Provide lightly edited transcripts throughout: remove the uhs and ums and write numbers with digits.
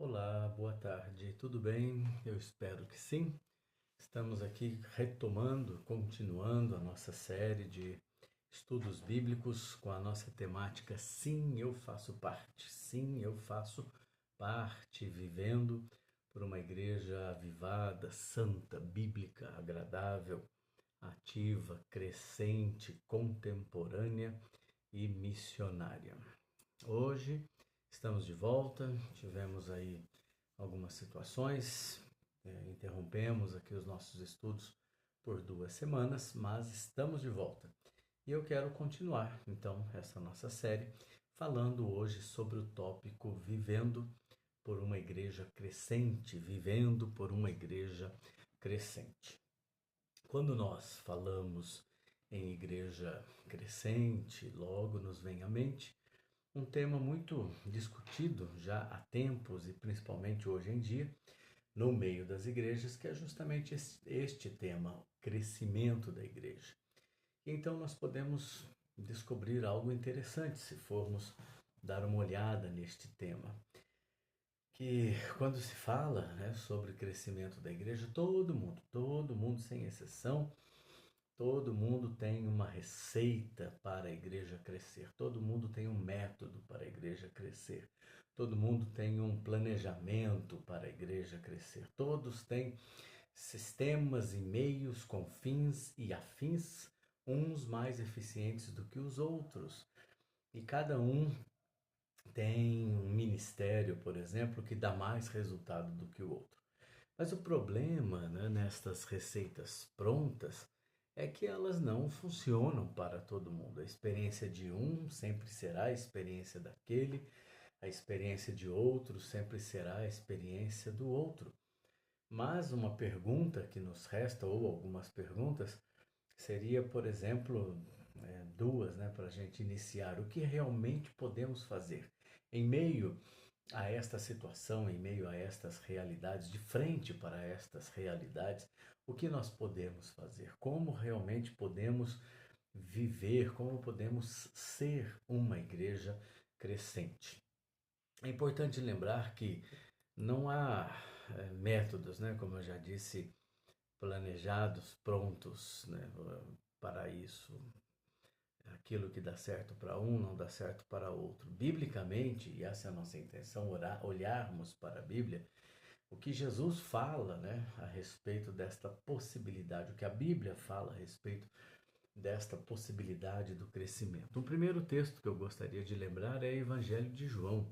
Olá, boa tarde, tudo bem? Eu espero que sim. Estamos aqui retomando, continuando a nossa série de estudos bíblicos com a nossa temática Sim, eu faço parte. Sim, eu faço parte, vivendo por uma igreja avivada, santa, bíblica, agradável, ativa, crescente, contemporânea e missionária. Hoje estamos de volta, tivemos aí algumas situações, interrompemos aqui os nossos estudos por 2 semanas, mas estamos de volta. E eu quero continuar, então, essa nossa série, falando hoje sobre o tópico Vivendo por uma Igreja Crescente, vivendo por uma Igreja Crescente. Quando nós falamos em igreja crescente, logo nos vem à mente um tema muito discutido já há tempos e principalmente hoje em dia, no meio das igrejas, que é justamente este tema, o crescimento da igreja. Então nós podemos descobrir algo interessante se formos dar uma olhada neste tema. Que quando se fala, sobre o crescimento da igreja, todo mundo sem exceção, todo mundo tem uma receita para a igreja crescer, todo mundo tem um método para a igreja crescer, todo mundo tem um planejamento para a igreja crescer, todos têm sistemas e meios com fins e afins, uns mais eficientes do que os outros, e cada um tem um ministério, por exemplo, que dá mais resultado do que o outro. Mas o problema, nestas receitas prontas é que elas não funcionam para todo mundo. A experiência de um sempre será a experiência daquele, a experiência de outro sempre será a experiência do outro. Mas uma pergunta que nos resta, ou algumas perguntas, seria, por exemplo, duas, para a gente iniciar. O que realmente podemos fazer em meio a esta situação, em meio a estas realidades, de frente para estas realidades, o que nós podemos fazer? Como realmente podemos viver? Como podemos ser uma igreja crescente? É importante lembrar que não há métodos, como eu já disse, planejados, prontos, para isso. Aquilo que dá certo para um não dá certo para outro. Biblicamente, e essa é a nossa intenção, olharmos para a Bíblia, o que Jesus fala, a respeito desta possibilidade, o que a Bíblia fala a respeito desta possibilidade do crescimento. O primeiro texto que eu gostaria de lembrar é o Evangelho de João,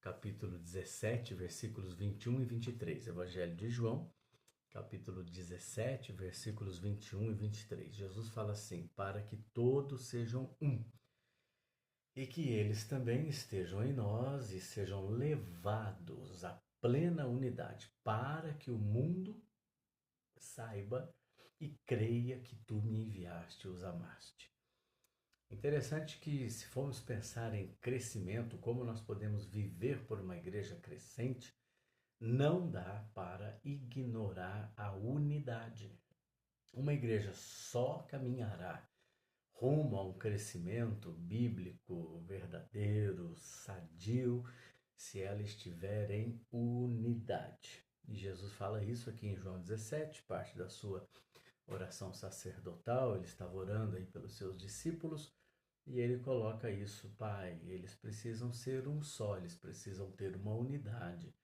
capítulo 17, versículos 21 e 23. Evangelho de João, capítulo 17, versículos 21 e 23. Jesus fala assim: para que todos sejam um, e que eles também estejam em nós e sejam levados à plena unidade, para que o mundo saiba e creia que tu me enviaste e os amaste. Interessante que, se formos pensar em crescimento, como nós podemos viver por uma igreja crescente, não dá para ignorar a unidade. Uma igreja só caminhará rumo a um crescimento bíblico verdadeiro, sadio, se ela estiver em unidade. E Jesus fala isso aqui em João 17, parte da sua oração sacerdotal. Ele estava orando aí pelos seus discípulos e ele coloca isso: Pai, eles precisam ser um só, eles precisam ter uma unidade.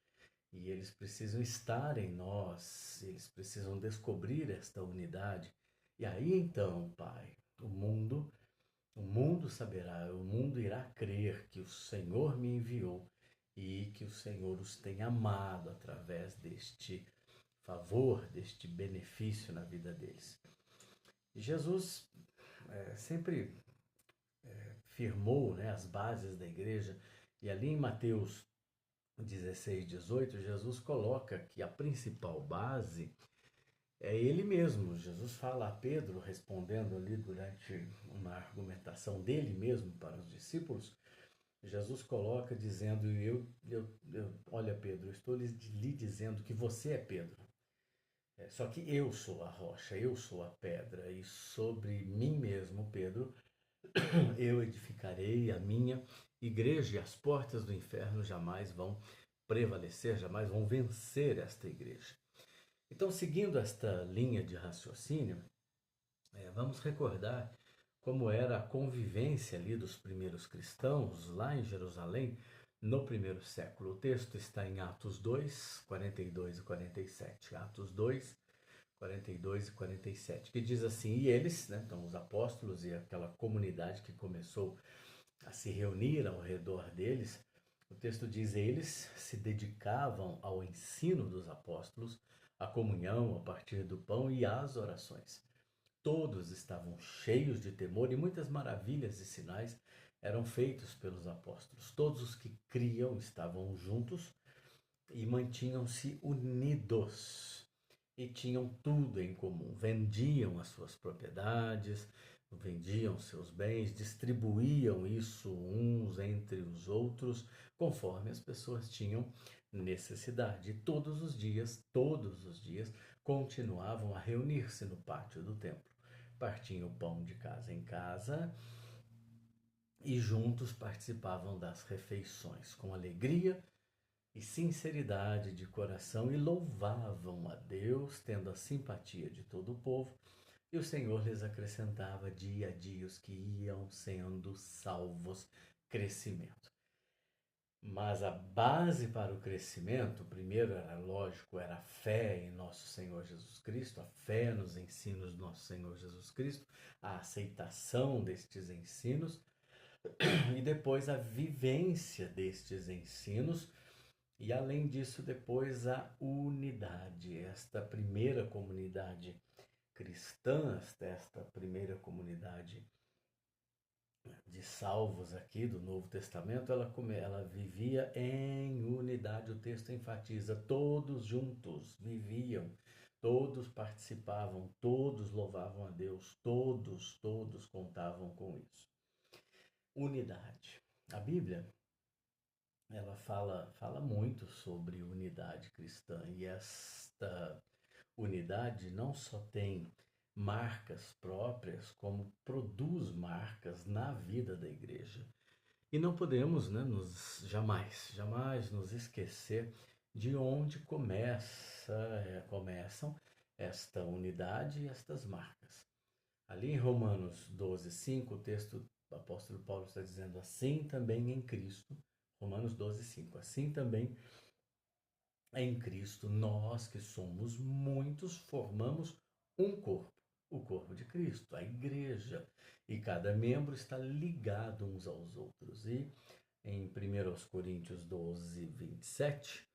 E eles precisam estar em nós, eles precisam descobrir esta unidade. E aí então, Pai, o mundo saberá, o mundo irá crer que o Senhor me enviou e que o Senhor os tem amado através deste favor, deste benefício na vida deles. E Jesus sempre firmou, as bases da igreja, e ali em Mateus 16, 18, Jesus coloca que a principal base é ele mesmo. Jesus fala a Pedro, respondendo ali durante uma argumentação dele mesmo para os discípulos. Jesus coloca dizendo: olha, Pedro, eu estou lhe dizendo que você é Pedro. Só que eu sou a rocha, eu sou a pedra, e sobre mim mesmo, Pedro, eu edificarei a minha igreja, e as portas do inferno jamais vão prevalecer, jamais vão vencer esta igreja. Então, seguindo esta linha de raciocínio, vamos recordar como era a convivência ali dos primeiros cristãos lá em Jerusalém no primeiro século. O texto está em Atos 2, 42 e 47. Atos 2, 42 e 47, que diz assim: e eles, né, então os apóstolos e aquela comunidade que começou a se reunir ao redor deles, o texto diz: eles se dedicavam ao ensino dos apóstolos, à comunhão, a partir do pão e às orações. Todos estavam cheios de temor e muitas maravilhas e sinais eram feitos pelos apóstolos. Todos os que criam estavam juntos e mantinham-se unidos e tinham tudo em comum. Vendiam as suas propriedades, vendiam seus bens, distribuíam isso uns entre os outros, conforme as pessoas tinham necessidade. E todos os dias, continuavam a reunir-se no pátio do templo. Partiam o pão de casa em casa e juntos participavam das refeições com alegria e sinceridade de coração e louvavam a Deus, tendo a simpatia de todo o povo, e o Senhor lhes acrescentava dia a dia os que iam sendo salvos. Crescimento. Mas a base para o crescimento, primeiro era lógico, era a fé em nosso Senhor Jesus Cristo, a fé nos ensinos do nosso Senhor Jesus Cristo, a aceitação destes ensinos e depois a vivência destes ensinos e, além disso, depois a unidade. Esta primeira comunidade cristã, esta primeira comunidade de salvos aqui do Novo Testamento, ela vivia em unidade. O texto enfatiza: todos juntos viviam, todos participavam, todos louvavam a Deus, todos contavam com isso. Unidade. A Bíblia, ela fala muito sobre unidade cristã, e esta unidade não só tem marcas próprias, como produz marcas na vida da igreja. E não podemos, né, jamais nos esquecer de onde começam esta unidade e estas marcas. Ali em Romanos 12, 5, o texto do apóstolo Paulo está dizendo: assim também em Cristo, Romanos 12, 5, assim também em Cristo, nós que somos muitos, formamos um corpo, o corpo de Cristo, a igreja, e cada membro está ligado uns aos outros. E em 1 Coríntios 12, 27,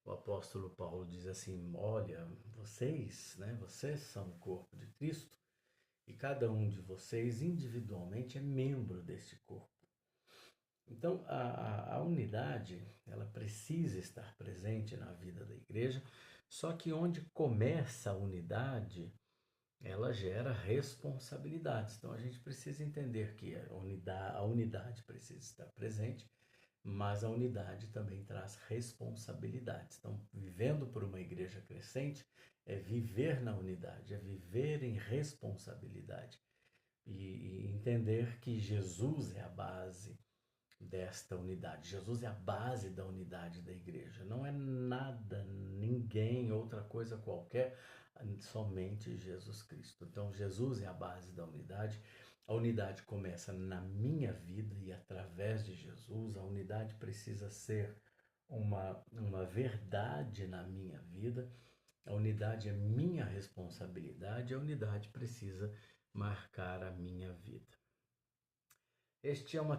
o apóstolo Paulo diz assim: olha, vocês são o corpo de Cristo, e cada um de vocês individualmente é membro deste corpo. Então, a unidade, ela precisa estar presente na vida da igreja, só que onde começa a unidade, ela gera responsabilidades. Então, a gente precisa entender que a unidade precisa estar presente, mas a unidade também traz responsabilidades. Então, vivendo por uma igreja crescente, é viver na unidade, é viver em responsabilidade e entender que Jesus é a base desta unidade. Jesus é a base da unidade da igreja. Não é nada, ninguém, outra coisa qualquer, somente Jesus Cristo. Então, Jesus é a base da unidade. A unidade começa na minha vida e através de Jesus. A unidade precisa ser uma verdade na minha vida. A unidade é minha responsabilidade. A unidade precisa marcar a minha vida. Esta é uma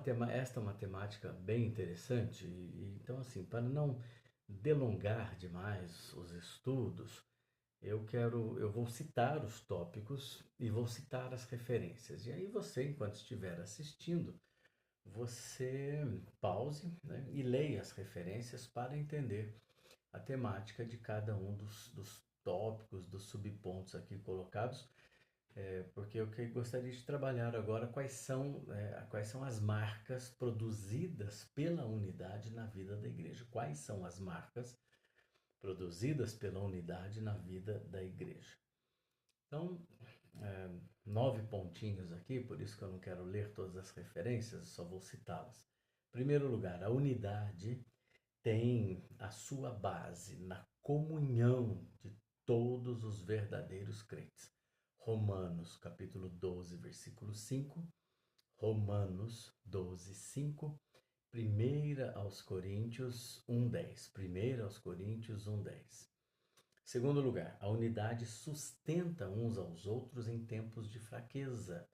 temática bem interessante, então, assim, para não delongar demais os estudos, eu vou citar os tópicos e vou citar as referências. E aí você, enquanto estiver assistindo, você pause, né, e leia as referências para entender a temática de cada um dos tópicos, dos subpontos aqui colocados. Porque eu gostaria de trabalhar agora quais são as marcas produzidas pela unidade na vida da igreja. Quais são as marcas produzidas pela unidade na vida da igreja? Então, 9 pontinhos aqui, por isso que eu não quero ler todas as referências, só vou citá-las. Em primeiro lugar, a unidade tem a sua base na comunhão de todos os verdadeiros crentes. Romanos, capítulo 12, versículo 5, Romanos 12, 5, 1 aos Coríntios 1:10. 1 aos Coríntios 1:10. Segundo lugar, a unidade sustenta uns aos outros em tempos de fraqueza.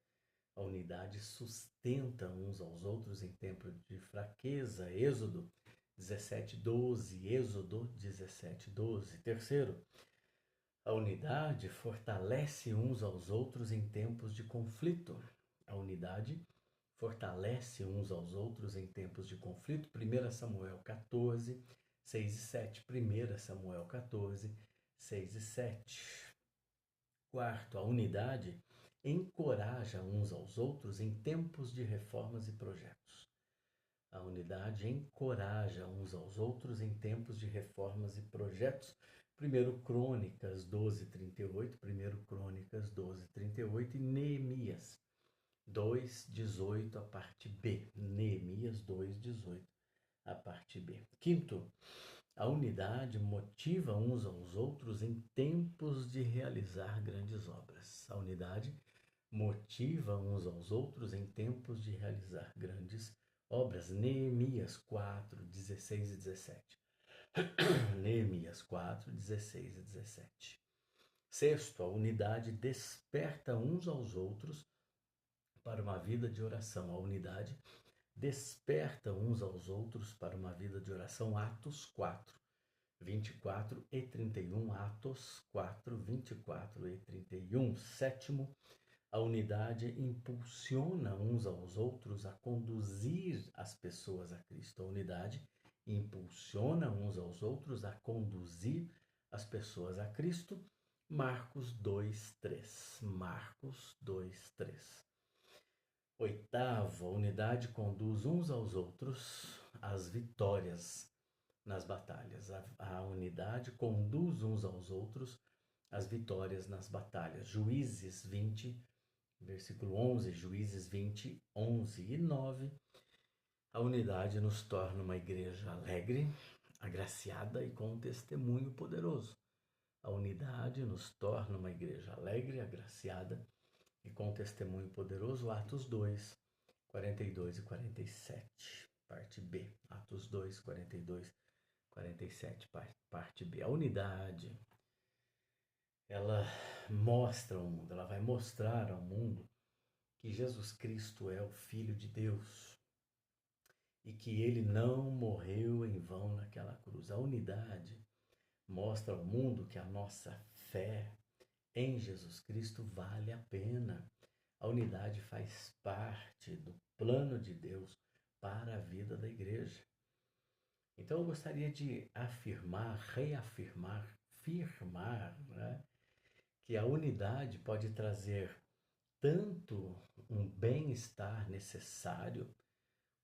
A unidade sustenta uns aos outros em tempos de fraqueza. Êxodo 17:12. Êxodo 17:12. Terceiro, a unidade fortalece uns aos outros em tempos de conflito. A unidade fortalece uns aos outros em tempos de conflito. 1 Samuel 14, 6 e 7. 1 Samuel 14, 6 e 7. Quarto, a unidade encoraja uns aos outros em tempos de reformas e projetos. A unidade encoraja uns aos outros em tempos de reformas e projetos. 1 Crônicas 12:38, 1 Crônicas 12:38 e Neemias 2:18, a parte B. Neemias 2:18, a parte B. Quinto, a unidade motiva uns aos outros em tempos de realizar grandes obras. A unidade motiva uns aos outros em tempos de realizar grandes obras. Neemias 4:16 e 17. Neemias 4:16 e 17. Sexto, a unidade desperta uns aos outros para uma vida de oração. A unidade desperta uns aos outros para uma vida de oração. Atos 4, 24 e 31. Atos 4, 24 e 31. Sétimo, a unidade impulsiona uns aos outros a conduzir as pessoas a Cristo. A unidade impulsiona uns aos outros a conduzir as pessoas a Cristo. Marcos 2:3. Marcos 2:3. Oitavo, a unidade conduz uns aos outros às vitórias nas batalhas. A unidade conduz uns aos outros às vitórias nas batalhas. Juízes 20, versículo 11, Juízes 20, 11 e 9. A unidade nos torna uma igreja alegre, agraciada e com um testemunho poderoso. A unidade nos torna uma igreja alegre, agraciada e com um testemunho poderoso. Atos 2, 42 e 47, parte B. Atos 2, 42, 47, parte B. A unidade, ela mostra ao mundo, ela vai mostrar ao mundo que Jesus Cristo é o Filho de Deus e que ele não morreu em vão naquela cruz. A unidade mostra ao mundo que a nossa fé em Jesus Cristo vale a pena. A unidade faz parte do plano de Deus para a vida da igreja. Então eu gostaria de afirmar, reafirmar, firmar, né, que a unidade pode trazer tanto um bem-estar necessário,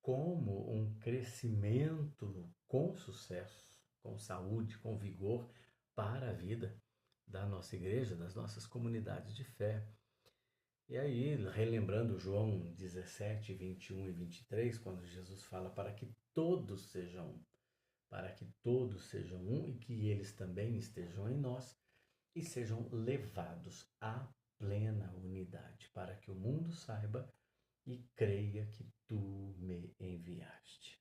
como um crescimento com sucesso, com saúde, com vigor para a vida da nossa igreja, das nossas comunidades de fé. E aí, relembrando João 17, 21 e 23, quando Jesus fala para que todos sejam um, para que todos sejam um e que eles também estejam em nós e sejam levados à plena unidade, para que o mundo saiba e creia que tu me enviaste.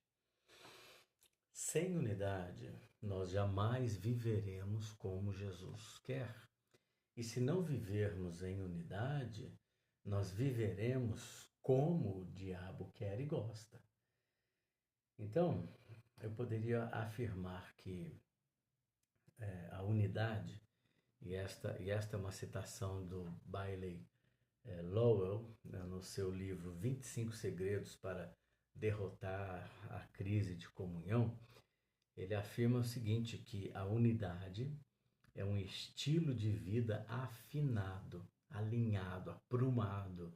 Sem unidade, nós jamais viveremos como Jesus quer. E se não vivermos em unidade, nós viveremos como o diabo quer e gosta. Então, eu poderia afirmar que a unidade, e esta é uma citação do Bailey Lowell, né, no seu livro 25 Segredos para Derrotar a Crise de Comunhão, ele afirma o seguinte, que a unidade é um estilo de vida afinado, alinhado, aprumado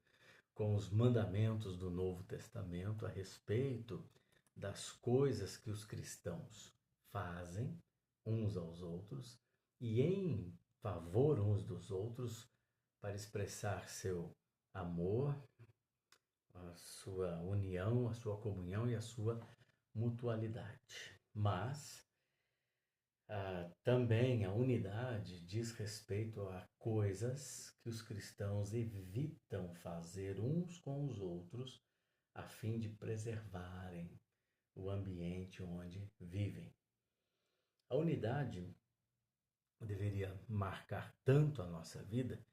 com os mandamentos do Novo Testamento a respeito das coisas que os cristãos fazem uns aos outros e em favor uns dos outros para expressar seu amor, a sua união, a sua comunhão e a sua mutualidade. Mas também a unidade diz respeito a coisas que os cristãos evitam fazer uns com os outros a fim de preservarem o ambiente onde vivem. A unidade deveria marcar tanto a nossa vida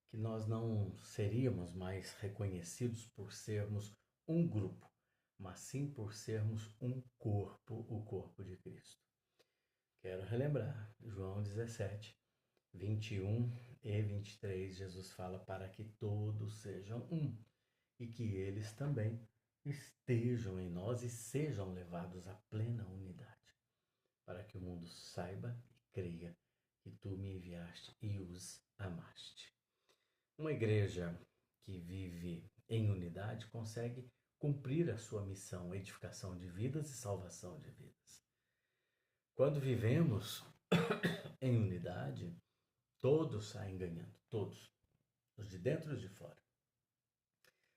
que nós não seríamos mais reconhecidos por sermos um grupo, mas sim por sermos um corpo, o corpo de Cristo. Quero relembrar, João 17, 21 e 23, Jesus fala para que todos sejam um e que eles também estejam em nós e sejam levados à plena unidade, para que o mundo saiba e creia que tu me enviaste e os amaste. Uma igreja que vive em unidade consegue cumprir a sua missão, edificação de vidas e salvação de vidas. Quando vivemos em unidade, todos saem ganhando, todos, os de dentro e os de fora.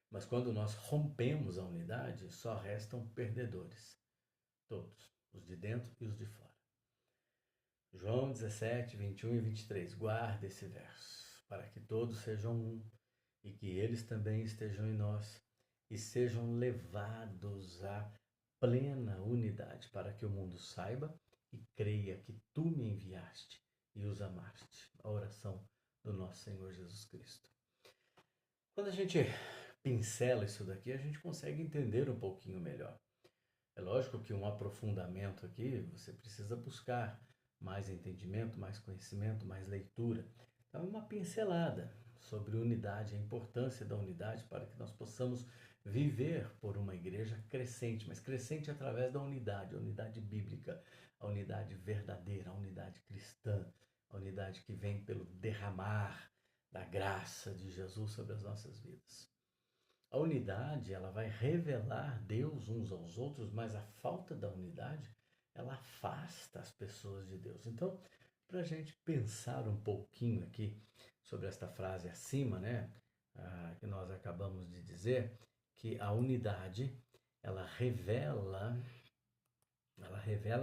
Mas quando nós rompemos a unidade, só restam perdedores, todos, os de dentro e os de fora. João 17, 21 e 23, guarda esse verso, para que todos sejam um e que eles também estejam em nós e sejam levados à plena unidade, para que o mundo saiba e creia que tu me enviaste e os amaste. A oração do nosso Senhor Jesus Cristo. Quando a gente pincela isso daqui, a gente consegue entender um pouquinho melhor. É lógico que um aprofundamento aqui, você precisa buscar mais entendimento, mais conhecimento, mais leitura. Então, uma pincelada sobre unidade, a importância da unidade para que nós possamos viver por uma igreja crescente, mas crescente através da unidade, a unidade bíblica, a unidade verdadeira, a unidade cristã, a unidade que vem pelo derramar da graça de Jesus sobre as nossas vidas. A unidade, ela vai revelar Deus uns aos outros, mas a falta da unidade, ela afasta as pessoas de Deus. Então, para a gente pensar um pouquinho aqui sobre esta frase acima, né, que nós acabamos de dizer, que a unidade, ela revela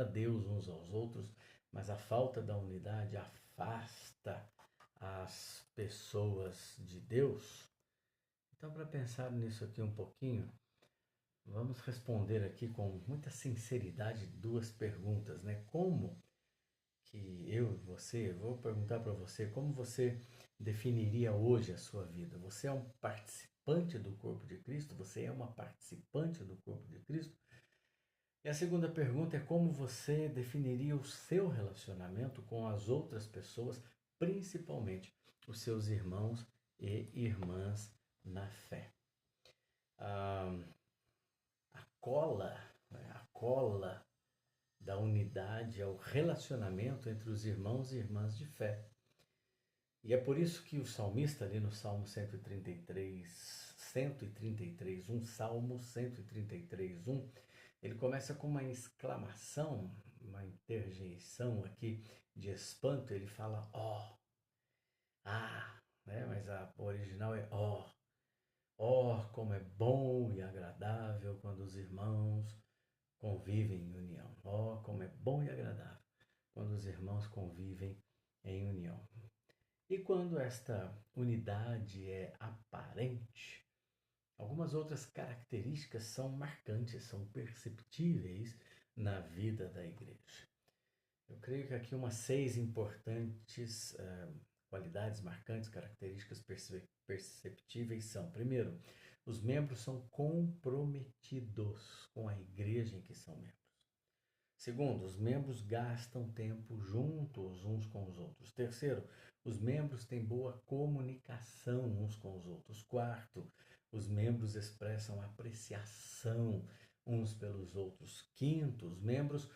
Deus uns aos outros, mas a falta da unidade afasta as pessoas de Deus. Então, para pensar nisso aqui um pouquinho, vamos responder aqui com muita sinceridade duas perguntas, né? Como que vou perguntar para você, como você definiria hoje a sua vida? Você é um participante do corpo de Cristo? Você é uma participante do corpo de Cristo? E a segunda pergunta é como você definiria o seu relacionamento com as outras pessoas, principalmente os seus irmãos e irmãs na fé? A, a cola da unidade é o relacionamento entre os irmãos e irmãs de fé. E é por isso que o salmista ali no Salmo 133, Salmo 133, 1, ele começa com uma exclamação, uma interjeição aqui de espanto, ele fala ó, né? Mas o original é ó. Ó, como é bom e agradável quando os irmãos convivem em união. Ó, como é bom e agradável quando os irmãos convivem em união. E quando esta unidade é aparente, algumas outras características são marcantes, são perceptíveis na vida da igreja. Eu creio que aqui umas 6 importantes qualidades marcantes, características perceptíveis são: primeiro, os membros são comprometidos com a igreja em que são membros. Segundo, os membros gastam tempo juntos uns com os outros. Terceiro, os membros têm boa comunicação uns com os outros. Quarto, os membros expressam apreciação uns pelos outros. Quinto, os membros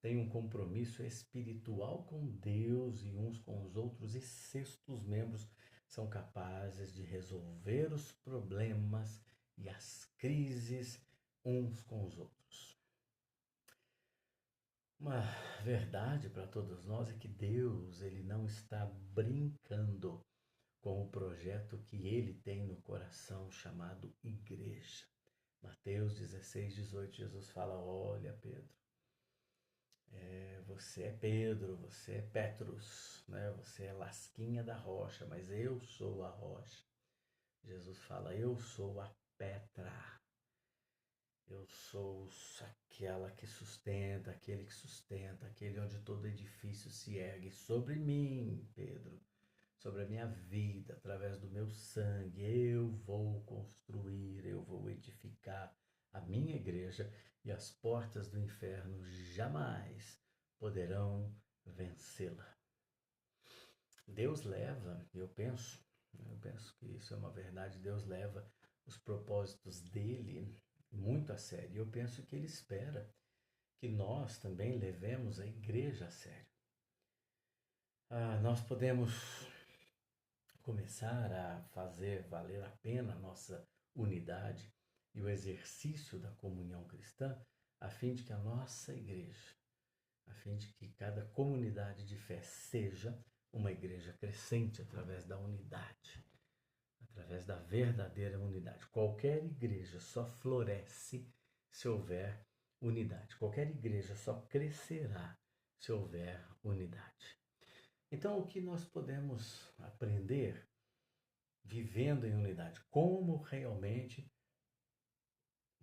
têm um compromisso espiritual com Deus e uns com os outros. E sexto, os membros são capazes de resolver os problemas e as crises uns com os outros. Uma verdade para todos nós é que Deus, ele não está brincando com o projeto que ele tem no coração chamado igreja. Mateus 16, 18, Jesus fala: olha, Pedro, Você é Pedro, você é Petrus, né? Você é lasquinha da rocha, mas eu sou a rocha. Jesus fala, eu sou a Petra. Eu sou aquela que sustenta, aquele que sustenta, aquele onde todo edifício se ergue sobre mim, Pedro, sobre a minha vida, através do meu sangue. Eu vou construir, eu vou edificar a minha igreja e as portas do inferno jamais poderão vencê-la. Deus leva, eu penso que isso é uma verdade, Deus leva os propósitos dele muito a sério. Eu penso que ele espera que nós também levemos a igreja a sério. Nós podemos começar a fazer valer a pena a nossa unidade e o exercício da comunhão cristã, a fim de que a nossa igreja, a fim de que cada comunidade de fé seja uma igreja crescente através da unidade, através da verdadeira unidade. Qualquer igreja só floresce se houver unidade. Qualquer igreja só crescerá se houver unidade. Então, o que nós podemos aprender vivendo em unidade? Como realmente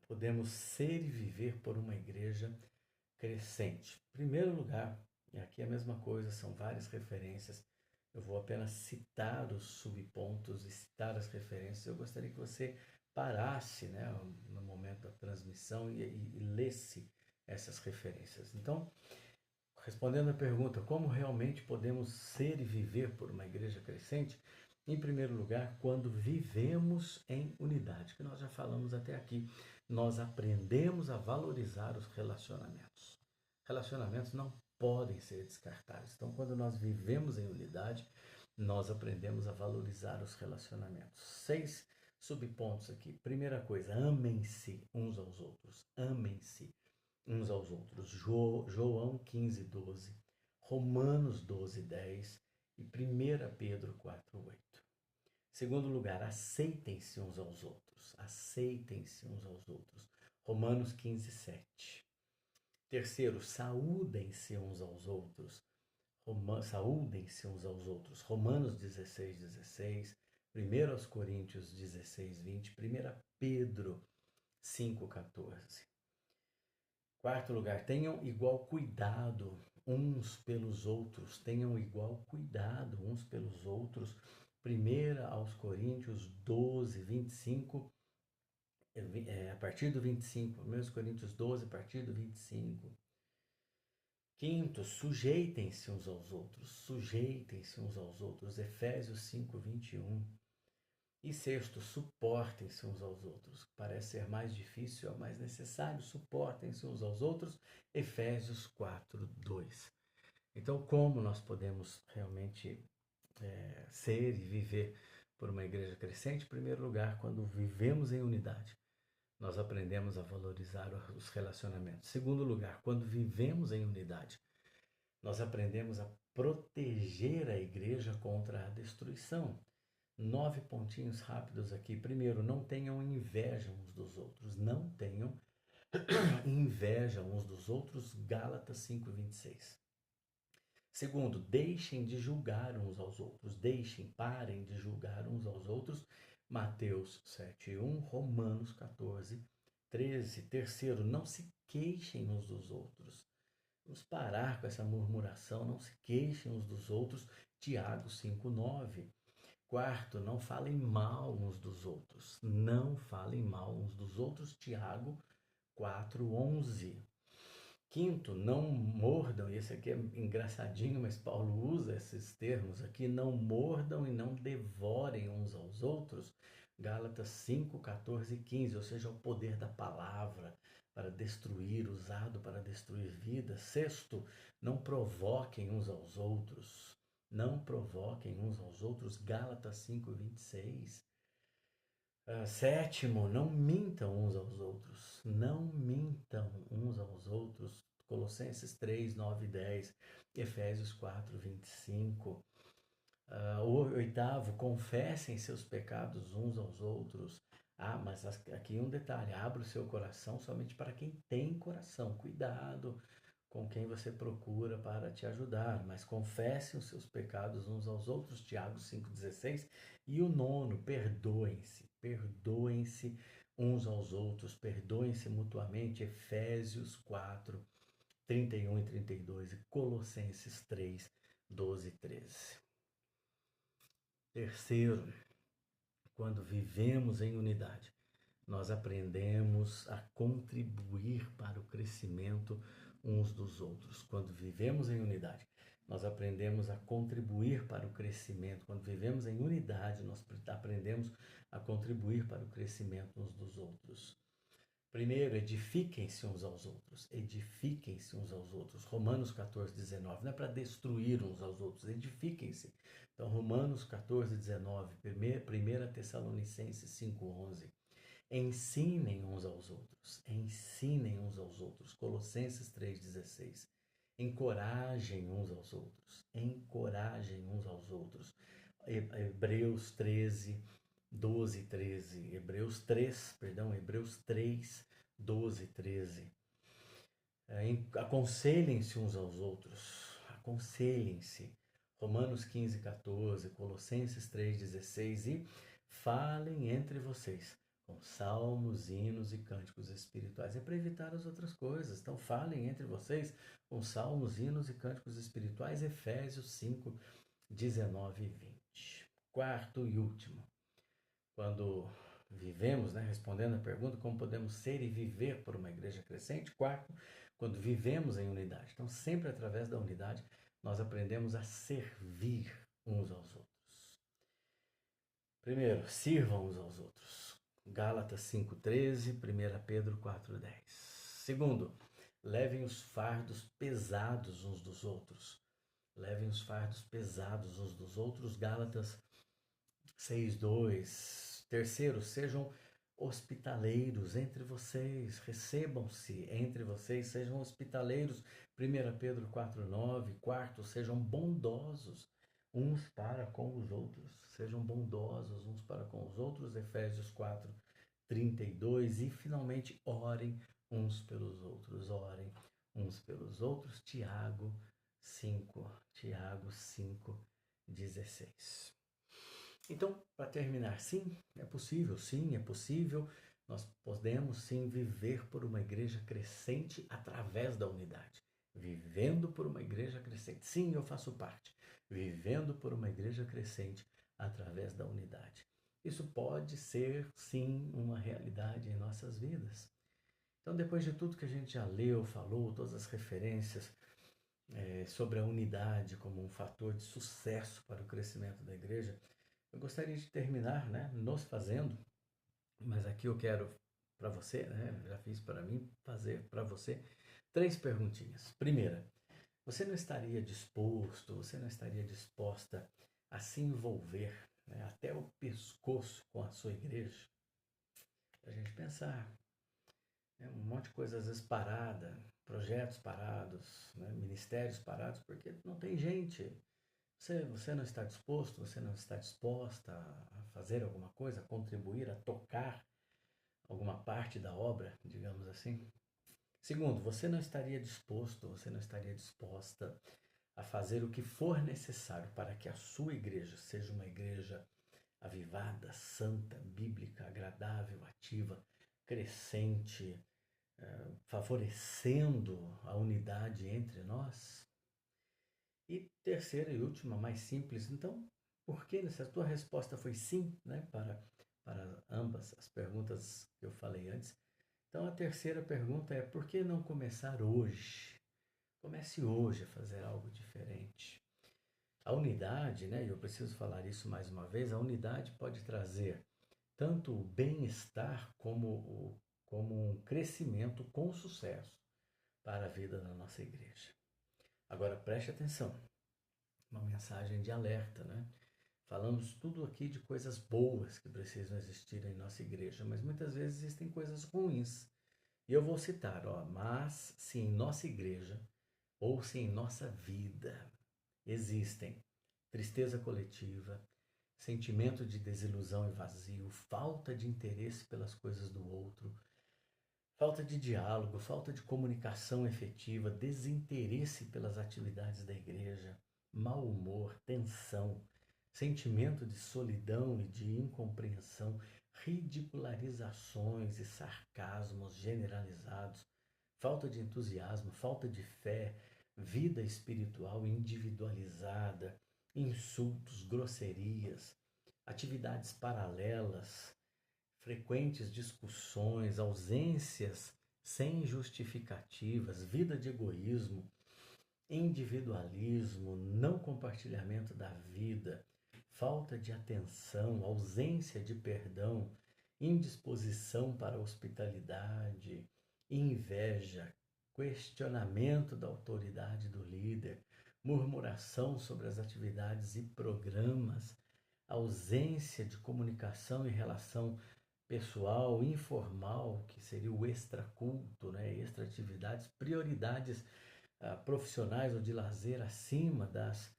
podemos ser e viver por uma igreja crescente? Em primeiro lugar, e aqui é a mesma coisa, são várias referências, eu vou apenas citar os subpontos e citar as referências. Eu gostaria que você parasse, né, no momento da transmissão e lesse essas referências. Então, respondendo à pergunta, como realmente podemos ser e viver por uma igreja crescente? Em primeiro lugar, quando vivemos em unidade, que nós já falamos até aqui, nós aprendemos a valorizar os relacionamentos. Relacionamentos não podem ser descartados. Então, quando nós vivemos em unidade, nós aprendemos a valorizar os relacionamentos. 6 subpontos aqui. Primeira coisa, amem-se uns aos outros. Amem-se uns aos outros. João 15:12, Romanos 12:10 e 1 Pedro 4:8. Segundo lugar, aceitem-se uns aos outros. Aceitem-se uns aos outros. Romanos 15:7. Terceiro, saúdem-se uns aos outros. Saúdem-se uns aos outros. Romanos 16:16. 1 Coríntios 16:20. 1 Pedro 5:14. Quarto lugar, tenham igual cuidado uns pelos outros, tenham igual cuidado uns pelos outros. 1 aos Coríntios 12:25, a partir do 25, 1 Coríntios 12, a partir do 25. Quinto, sujeitem-se uns aos outros, sujeitem-se uns aos outros, Efésios 5:21. E sexto, suportem-se uns aos outros. Parece ser mais difícil, é mais necessário. Suportem-se uns aos outros. Efésios 4:2. Então, como nós podemos realmente ser e viver por uma igreja crescente? Em primeiro lugar, quando vivemos em unidade, nós aprendemos a valorizar os relacionamentos. Em segundo lugar, quando vivemos em unidade, nós aprendemos a proteger a igreja contra a destruição. 9 pontinhos rápidos aqui. Primeiro, não tenham inveja uns dos outros. Não tenham inveja uns dos outros. Gálatas 5:26. Segundo, deixem de julgar uns aos outros. Parem de julgar uns aos outros. Mateus 7:1, Romanos 14:13. Terceiro, não se queixem uns dos outros. Vamos parar com essa murmuração. Não se queixem uns dos outros. Tiago 5:9. Quarto, não falem mal uns dos outros. Não falem mal uns dos outros. Tiago 4:11. Quinto, não mordam, e esse aqui é engraçadinho, mas Paulo usa esses termos aqui, não mordam e não devorem uns aos outros. Gálatas 5:14 e 15, ou seja, o poder da palavra para destruir, usado para destruir vidas. Sexto, não provoquem uns aos outros. Não provoquem uns aos outros. Gálatas 5:26. Sétimo, não mintam uns aos outros. Não mintam uns aos outros. Colossenses 3:9 e 10. Efésios 4:25. Oitavo, confessem seus pecados uns aos outros. Mas aqui um detalhe, abra o seu coração somente para quem tem coração. Cuidado com quem você procura para te ajudar, mas confessem os seus pecados uns aos outros, Tiago 5,16. E o nono, perdoem-se, perdoem-se uns aos outros, perdoem-se mutuamente, Efésios 4, 31 e 32 e Colossenses 3, 12 e 13. Terceiro, quando vivemos em unidade, nós aprendemos a contribuir para o crescimento uns dos outros. Quando vivemos em unidade, nós aprendemos a contribuir para o crescimento. Quando vivemos em unidade, nós aprendemos a contribuir para o crescimento uns dos outros. Primeiro, edifiquem-se uns aos outros. Edifiquem-se uns aos outros. Romanos 14, 19. Não é para destruir uns aos outros. Edifiquem-se. Então, Romanos 14, 19. 1 Tessalonicenses 5, 11. Ensinem uns aos outros. Ensinem uns aos outros. Colossenses 3, 16. Encorajem uns aos outros. Encorajem uns aos outros. Hebreus 13, 12 e 13. Hebreus 3, 12 e 13. Aconselhem-se uns aos outros. Aconselhem-se. Romanos 15, 14. Colossenses 3, 16. E falem entre vocês com salmos, hinos e cânticos espirituais. É para evitar as outras coisas. Então, falem entre vocês com salmos, hinos e cânticos espirituais. Efésios 5, 19 e 20. Quarto e último. Quando vivemos, respondendo a pergunta, como podemos ser e viver por uma igreja crescente. Quarto, quando vivemos em unidade. Então, sempre através da unidade, nós aprendemos a servir uns aos outros. Primeiro, sirvam uns aos outros. Gálatas 5,13, 1 Pedro 4,10. Segundo, levem os fardos pesados uns dos outros. Levem os fardos pesados uns dos outros. Gálatas 6,2. Terceiro, sejam hospitaleiros entre vocês. Recebam-se entre vocês, sejam hospitaleiros. 1 Pedro 4,9. Quarto, sejam bondosos uns para com os outros. Sejam bondosos uns para com os outros. Efésios 4, 32. E finalmente, orem uns pelos outros. Orem uns pelos outros. Tiago 5, 16. Então, para terminar, sim, é possível. Nós podemos sim viver por uma igreja crescente através da unidade. Vivendo por uma igreja crescente. Sim, eu faço parte. Vivendo por uma igreja crescente através da unidade. Isso pode ser, sim, uma realidade em nossas vidas. Então, depois de tudo que a gente já leu, falou, todas as referências sobre a unidade como um fator de sucesso para o crescimento da igreja, eu gostaria de terminar, nos fazendo, mas aqui eu quero para você, já fiz para mim, fazer para você 3 perguntinhas. Primeira, você não estaria disposto, você não estaria disposta a se envolver até o pescoço com a sua igreja? Para a gente pensar, um monte de coisa às vezes parada, projetos parados, ministérios parados, porque não tem gente. Você não está disposto, você não está disposta a fazer alguma coisa, a contribuir, a tocar alguma parte da obra, digamos assim? Segundo, você não estaria disposto, você não estaria disposta a fazer o que for necessário para que a sua igreja seja uma igreja avivada, santa, bíblica, agradável, ativa, crescente, favorecendo a unidade entre nós? E terceira e última, mais simples, então, por que se a tua resposta foi sim, para ambas as perguntas que eu falei antes, então a terceira pergunta é: por que não começar hoje? Comece hoje a fazer algo diferente. A unidade, e eu preciso falar isso mais uma vez, a unidade pode trazer tanto o bem-estar como um crescimento com sucesso para a vida da nossa igreja. Agora preste atenção, uma mensagem de alerta, Falamos tudo aqui de coisas boas que precisam existir em nossa igreja, mas muitas vezes existem coisas ruins. E eu vou citar, mas se em nossa igreja ou se em nossa vida existem tristeza coletiva, sentimento de desilusão e vazio, falta de interesse pelas coisas do outro, falta de diálogo, falta de comunicação efetiva, desinteresse pelas atividades da igreja, mau humor, tensão, sentimento de solidão e de incompreensão, ridicularizações e sarcasmos generalizados, falta de entusiasmo, falta de fé, vida espiritual individualizada, insultos, grosserias, atividades paralelas, frequentes discussões, ausências sem justificativas, vida de egoísmo, individualismo, não compartilhamento da vida, falta de atenção, ausência de perdão, indisposição para a hospitalidade, inveja, questionamento da autoridade do líder, murmuração sobre as atividades e programas, ausência de comunicação em relação pessoal, informal, que seria o extraculto, né? Extra-atividades, prioridades profissionais ou de lazer acima das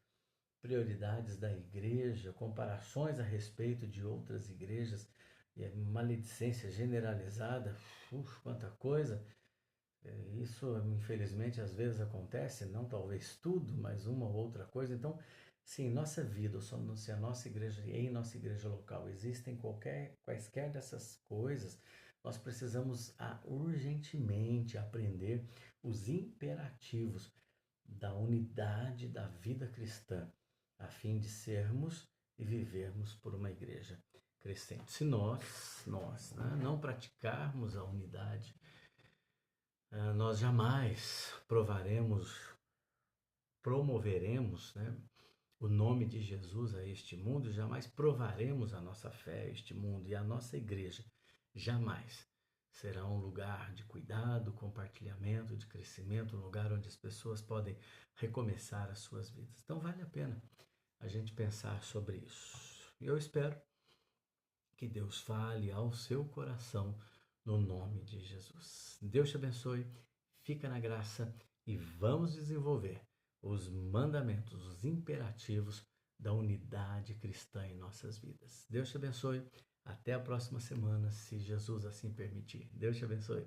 prioridades da igreja, comparações a respeito de outras igrejas, maledicência generalizada, quanta coisa. Isso, infelizmente, às vezes acontece, não talvez tudo, mas uma ou outra coisa. Então, se em nossa vida, ou se a nossa igreja, em nossa igreja local, existem quaisquer dessas coisas, nós precisamos urgentemente aprender os imperativos da unidade da vida cristã, a fim de sermos e vivermos por uma igreja crescente. Se nós né, não praticarmos a unidade, nós jamais promoveremos, né, o nome de Jesus a este mundo, jamais provaremos a nossa fé a este mundo, e a nossa igreja jamais será um lugar de cuidado, compartilhamento, de crescimento, um lugar onde as pessoas podem recomeçar as suas vidas. Então vale a pena a gente pensar sobre isso. E eu espero que Deus fale ao seu coração no nome de Jesus. Deus te abençoe, fica na graça e vamos desenvolver os mandamentos, os imperativos da unidade cristã em nossas vidas. Deus te abençoe. Até a próxima semana, se Jesus assim permitir. Deus te abençoe.